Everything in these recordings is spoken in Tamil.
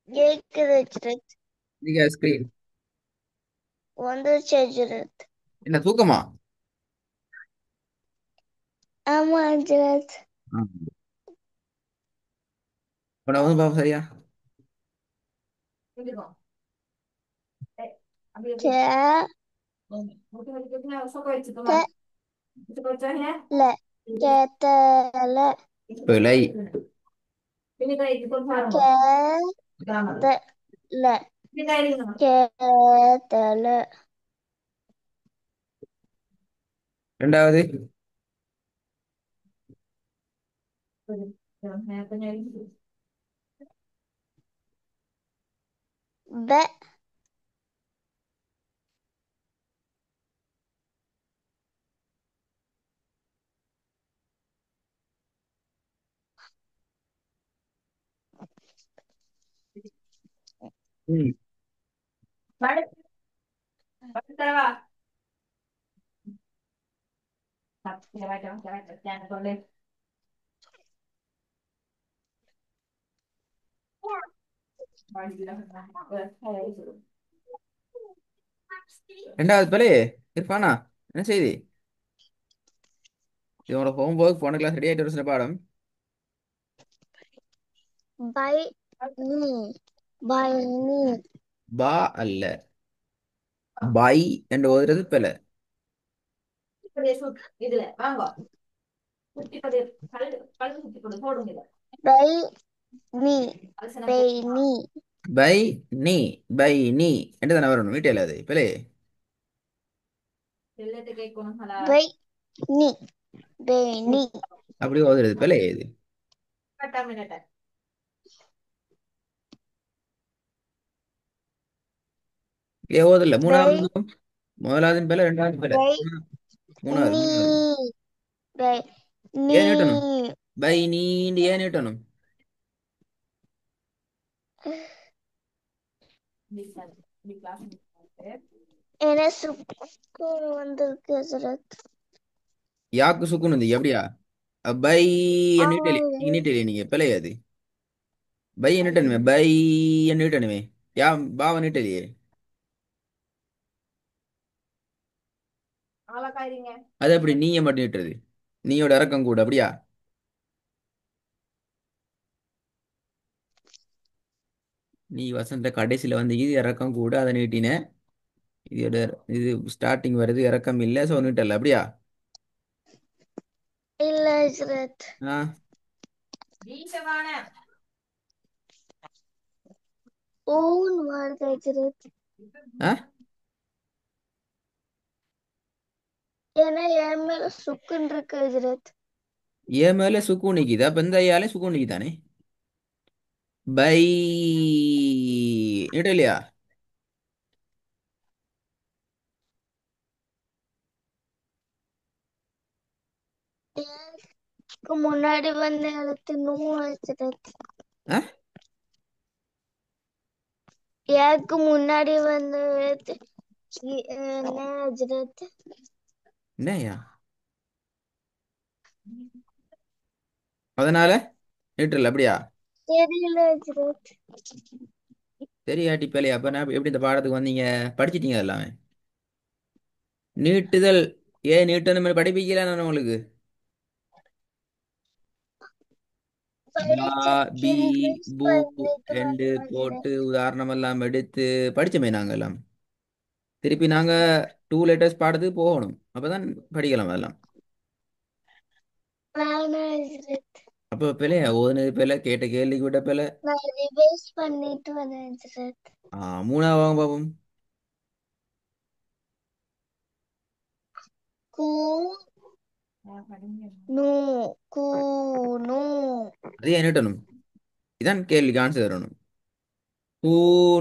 கேக்குது ஹஜ்ரத். நீங்க ஸ்கிரீன் வந்துருச்சு ஹஜ்ரத். என்ன தூக்கமா? ஆமா ஹஜ்ரத். ஆ. உன வந்து பாப்போம் சரியா. கே த ல கேத்தல பிழை. கே த ல கேத்தல ரெண்டாவது. ப ம். ரெண்டாவது பிழை. இருப்பானா? என்ன செய்தி? இவனோட ஹோம்ஒர்க் போன கிளாஸ் ரெடி ஆகிட்டு வர பாடம். பை நீ பை நீ பா அல்ல, பை என்று ஓதுறது பிழை. பை நீ பை நீ பை நீ, பை நீ என்று தானே வரணும். வீட்டில் அது பிழை. பை நீ பை நீ அப்படி ஓதுறது பிழை இது. ஏ ஓதல. பை மூணாவது முதலாவது பிழை, ரெண்டாவது பிழை. பை மூணாவது நீ மூணாவது. பை நீ ஏன் நீட்டணும்? பை நீண்டு ஏன் நீட்டணும்? என சுக்கு வந்திருக்கு ஹஜ்ரத். யாக்கு சுக்குன்னு வந்து எப்படியா? பை ஆமா நீட்டலி நீங்க நீட்டலி நீங்க பிழை அது. By நீட்டணுமே, by நீட்டணுமே. யா பாவ நீட்டலியே. அது அப்படி நீங்க மட்டும் நீட்டுறது. நீயோட இறக்கம் கூட அப்படியா? நீ வசந்த கடைசியில வந்து இது இறக்கம் கூட அதை நீட்டின. இதோட இது ஸ்டார்டிங் வருது இறக்கம் இல்லை, ஸோ நீட்டல அப்படியா? இல்ல ஹஜ்ரத். ஆ. ஓன் வருது ஹஜ்ரத். ஆ. ஏன்னா என் மேல சுக்குன்னு இருக்கு ஹஜ்ரத். ஏன் மேல சுக்கு நிக்குது, அப்ப இந்த ஐயாலே சுக்கு நிக்குதானே. பை நீட்டலையா? எனக்கு முன்னாடி வந்து எழுத்து நூ ஹஜ்ரத். ஆ. எனக்கு முன்னாடி வந்து எழுத்து நே ஹஜ்ரத். என்னய்யா? அதனால நீட்டல அப்படியா? தெரியல ஹஜ்ரத். தெரியாட்டி பிள்ளையா? அப்ப நான் எப்படி இந்த பாடத்துக்கு வந்தீங்க? படிச்சிட்டீங்க எல்லாமே. நீட்டுதல். ஏன் நீட்டணும் படிப்பிக்கல நான் உங்களுக்கு. பா, பி, செகண்ட் பூ பண்ணிட்டு என்று வரேன் போட்டு ஹஜ்ரத். உதாரணம் எல்லாம் எடுத்து படிச்சோமே நாங்க எல்லாம். திருப்பி நாங்க டூ லெட்டர்ஸ் பாடத்துக்கு போகணும், அப்பதான் படிக்கலாம் அதெல்லாம். வேணாம் ஹஜ்ரத். அப்போ பிள்ளையா ஓதுனது பிள்ளை, கேட்ட கேள்வி கூட பிள்ளை. நான் ரிவைஸ் பண்ணிட்டு வரேன் ஹஜ்ரத். மூணாவது வாங்க பாப்போம். கூ நூ கூ நூ அது ஏன் நீட்டணும்? இதான் கேள்விக்கு ஆன்சர் தரணும். கூ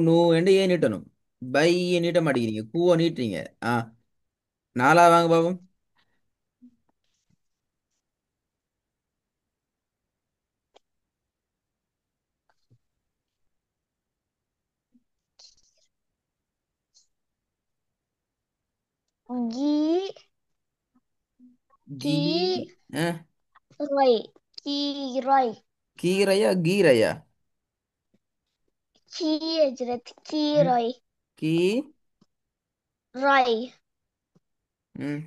நூ என்று ஏன் நீட்டணும்? பை நீட்ட மாட்டேங்கிறீங்க, கூவை நீட்டுறீங்க. ஆ. நாலாவது வாங்க பாப்போம். கீ கீ. கீ ஆ. ரை கீரை கீரையா கீரையா? கீ ஹஜ்ரத் கீ ம். ராய். கீ. ராய். ம்.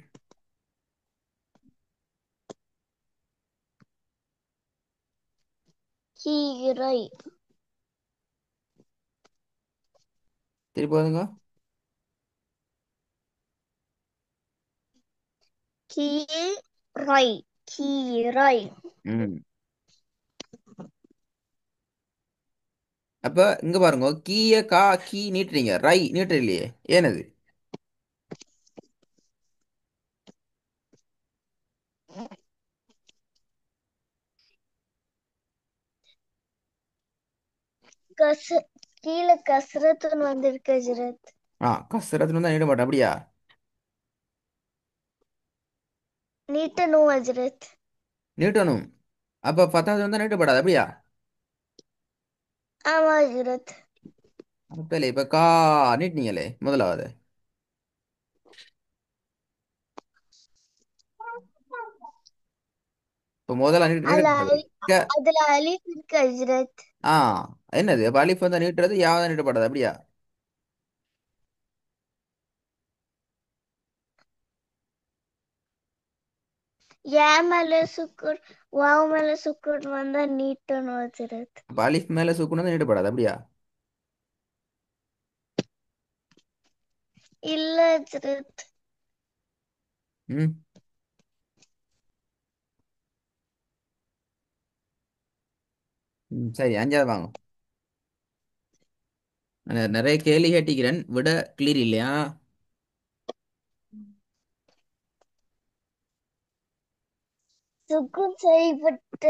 கீ ராய். திருப்பி போதுங்க. கீ ராய். கீ ராய். ம். அப்ப இங்க பாருங்க, கீய கா கீ நீட்டுறீங்க, ரை நீட்டுற இல்லையே, ஏனது? கஸ் கீழே கஸ்ரத்துன்னு வந்திருக்கு ஹஜ்ரத். கசரத்துல தான் நீட்ட மாட்டேன் அப்படியா? நீட்டணும் ஹஜ்ரத். நீட்டணும். அப்ப 10வது வந்தா நீட்டப்படாது அப்படியா? ஆமா ஹஜ்ரத். அப்ப இப்ப கா நீட்டினீங்களே முதலாவது. இப்ப முதல்ல அதுல நீட்டக்கூடாது. அதுல அலிஃப் இருக்கு ஹஜ்ரத். ஆ என்னது? அப்ப அலிஃப் வந்தா நீட்டுறது, யாவது நீட்டப்படாது அப்படியா? யா மேல சுக்குன் வாவ் மேல சுக்குன் வந்தா நீட்டணும் ஹஜ்ரத். அப்ப அலிஃப் மேல சுக்குனது நீட்டப்படாது அப்படியா? இல்ல ஹஜ்ரத். ம். ம், சரி, 5வது வாங்க. நான் நிறைய கேள்வி கேட்டிக்கிறேன், விட கிளியர் இல்லையா? சுக்குன் செய்யப்பட்ட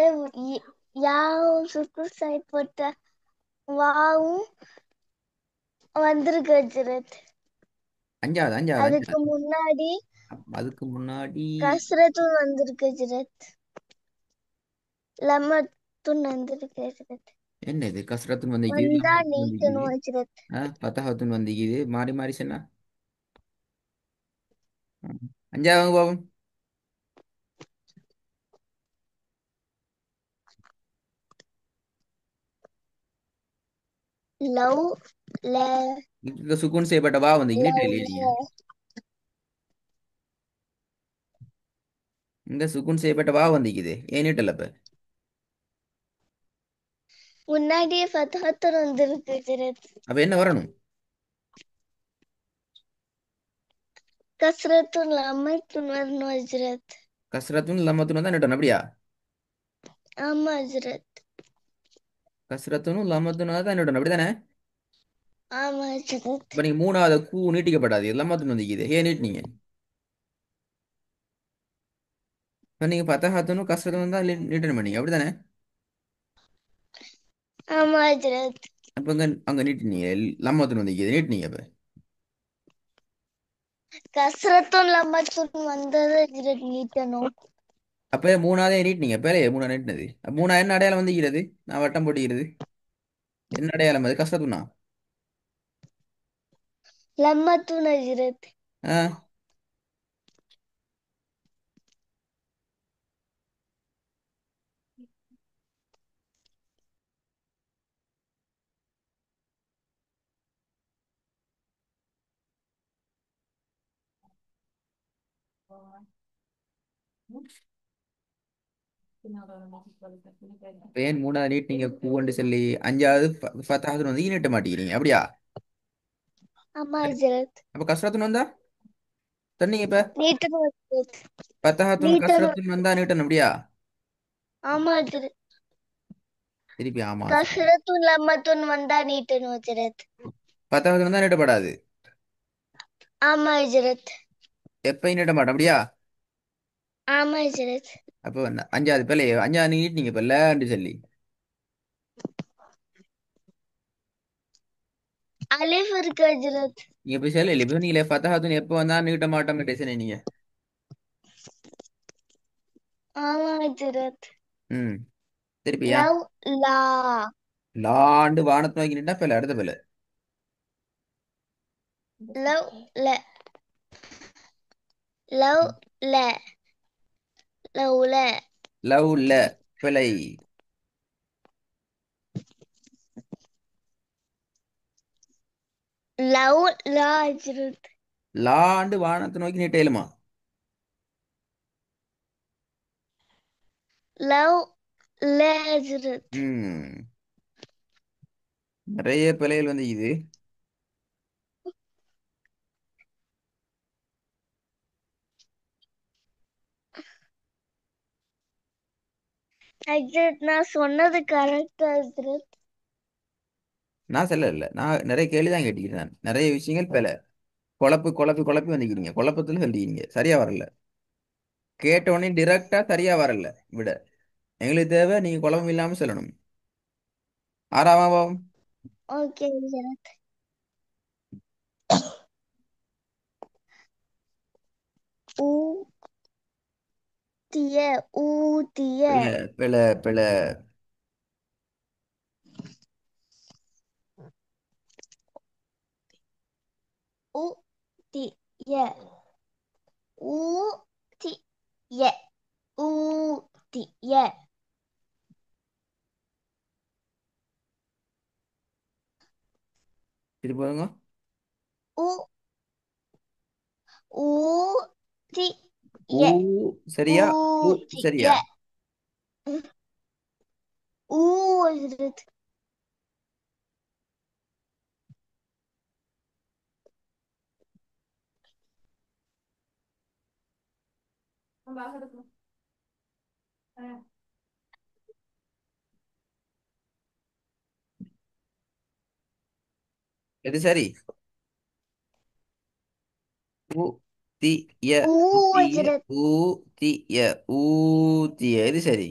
யாவும் சுக்குன் செய்யப்பட்ட வாவும் வந்திருக்கு ஹஜ்ரத். 5வது 5வது அதுக்கு 5வது. முன்னாடி அதுக்கு முன்னாடி கஸ்ரத்தும் வந்திருக்கு ஹஜ்ரத். லம்மத்தும் வந்திருக்கு ஹஜ்ரத். என்னது? கசரத்துன்னு வந்திக்குது, வந்தா லம்மத்துன்னு வந்திக்குது, நீட்டணும் ஹஜ்ரத். பத்தாகத்துன்னு வந்திக்குது, மாறி மாறி சொன்னா. 5வது வாங்க பாப்போம். லவ் ல இங்க சுக்குன் செய்யப்பட்ட வா வந்து நீட்டு லவ் இல்லையே நீங்க. இங்க சுக்குன் செய்யப்பட்ட வா வந்திக்குது, ஏன் நீட்டல இப்ப? முன்னாடியே ஃபத்ஹத்துன் வந்திருக்கு ஹஜ்ரத். அப்ப என்ன வரணும்? கஸ்ரத்துன் லம்மத்துன் வரணும் ஹஜ்ரத். கசரத்துன்னு லம்மத்துன்னு தான் நீட்டணும் அப்படியா? ஆமா ஹஜ்ரத். கசரத்துன்னு லம்மத்துன்னு தான் நீட்டணும் அப்படிதானே? ஆமா ஹஜ்ரத். இப்ப நீங்க 3வது கூ நீட்டிக்கப்படாது, லம்மத்துன்னு வந்திக்குது, ஏன் நீட்டினீங்க? இப்ப நீங்க பத்தாகத்துன்னு கசரத்துன்னு தான் நீட்டணும் பண்ணீங்க அப்படிதானே? ஆமா ஹஜ்ரத். அப்ப இங்க அங்க நீட்டினீங்க, லம்மத்துன்னு வந்திக்குது, நீட்டினீங்க இப்ப. கஸ்ரத்துன் லம்மத்துன் வந்தது ஹஜ்ரத் நீட்டணும். அப்ப 3வது நீட்டினீங்க, பேரையே 3வது நீட்டினது. 3வது என்ன அடையாளம் வந்திக்கிறது? நான் வட்டம் போட்டிக்கிறது என்ன அடையாளம்? அது கசரத்துனா? லம்மத்துன் ஹஜ்ரத். ஆ. ஏன் 3வது நீட்டினீங்க கூன்னு சொல்லி, 5வது 10வது வந்து நீட்ட மாட்டேங்கிறீங்க அப்படியா? ஆமா ஹஜ்ரத். அப்ப கசரத்துன்னு வந்தா சொன்னீங்க இப்ப. நீட்டணும் ஹஜ்ரத். 10வது நீட்டணும். கசரத்துன்னு வந்தா நீட்டணும் அப்படியா? ஆமா ஹஜ்ரத். திருப்பி ஆமா சொல்லு. கஸ்ரத்துன் லம்மத்துன் வந்தா நீட்டணும் ஹஜ்ரத். 10வது வந்தா நீட்டப்படாது. ஆமா ஹஜ்ரத். எப்பயும் நீட்ட மாட்டோம் அப்படியா? ஆமா ஹஜ்ரத். அப்போ 5வது பிள்ளை 5வது நீட்டினீங்க இப்ப இல்லன்னு சொல்லி. அலிஃப் இருக்கு ஹஜ்ரத். நீங்க போய் சொல்லல, இப்ப நீங்களே 10வது எப்போ வந்தா நீட்ட மாட்டோம் பேசுனீங்க நீங்க. ஆமா ஹஜ்ரத். ம். திருப்பியா? லவ் லா. லாண்டு வானத்தை நோக்கி நின்றா பிள்ளை அடுத்த பிள்ளை. லவ் ல. லவ் ல. லவ் ல. லவ் ல பிழை. லவ் லா ஹஜ்ரத். லாண்டு வானத்தை நோக்கி நீட்டேலுமா? லவ் ல ஹஜ்ரத். ம். நிறைய பிழைகள் வந்து இது. ஹஜ்ரத் நான் சொன்னது கரெக்ட் ஹஜ்ரத். நான் சொல்ல இல்லை, நான் நிறைய கேள்வி தான் கேட்டுக்கிறேன். நான் நிறைய விஷயங்கள் பிழை. குழப்பி குழப்பி குழப்பி வந்துக்கிறீங்க, குழப்பத்துல சொல்லிக்கிறீங்க, சரியா வரல. கேட்ட உடனே டிரெக்டா சரியா வரல. விட எங்களுக்கு தேவை நீங்க குழப்பம் இல்லாம சொல்லணும். ஆறாமாவும். ஓகே ஹஜ்ரத். ஊ திய ஊதிய. பிழை பிழை பிழை. ஊ திய ஊதிய ஊதிய. திருப்பி பாருங்க. ஊ ஊ ஊதிய சரியா? ஊ ஊதிய. சரியா? ஊ ஹஜ்ரத். எது சரி? ஊ திய ஊ ஊதிய ஹஜ்ரத். ஊதிய ஊதிய இது சரி.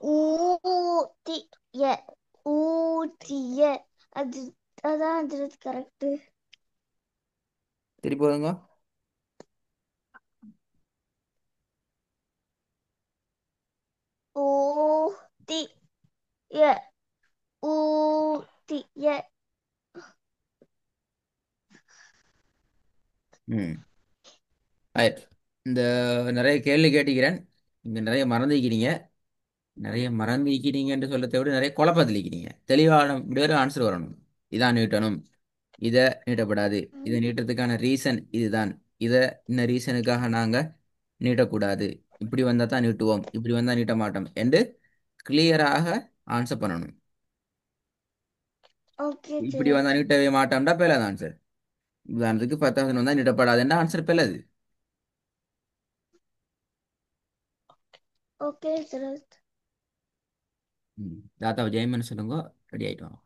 ஊதிய ஊதிய. அது அதான் ஹஜ்ரத் கரெக்ட். திருப்பி பாருங்க. ஊதிய ஊதிய. ம். ரைட். இந்த நிறைய கேள்வி கேட்டுக்கிறேன். இங்க நிறைய மறந்துக்கிறீங்க. நிறைய மறந்துக்கிறீங்கன்னு சொல்லத்தை விட நிறைய குழப்பத்தில் இருக்கிறீங்க. தெளிவான வேறு ஆன்சர் வரணும். இதான் நீட்டணும், இதை நீட்டப்படாது, இதை நீட்டத்துக்கான ரீசன் இதுதான், இதை இந்த ரீசனுக்காக நாங்க நீட்டக்கூடாது, இப்படி வந்தா தான் நீட்டுவோம், இப்படி வந்தா நீட்ட மாட்டோம் என்று கிளியராக ஆன்சர் பண்ணணும். ஓகே இப்படி வந்தா ஹஜ்ரத். நீட்டவே மாட்டோம்டா பேலது ஆன்சர். உதாரணத்துக்கு 10,000 வந்தா நீட்டப்படாதுன்ற ஆன்சர் பேலது. ஓகே ஹஜ்ரத். தாத்தா ஜெயமன் சொல்லுங்க. ரெடி ஆயிட்டோம்.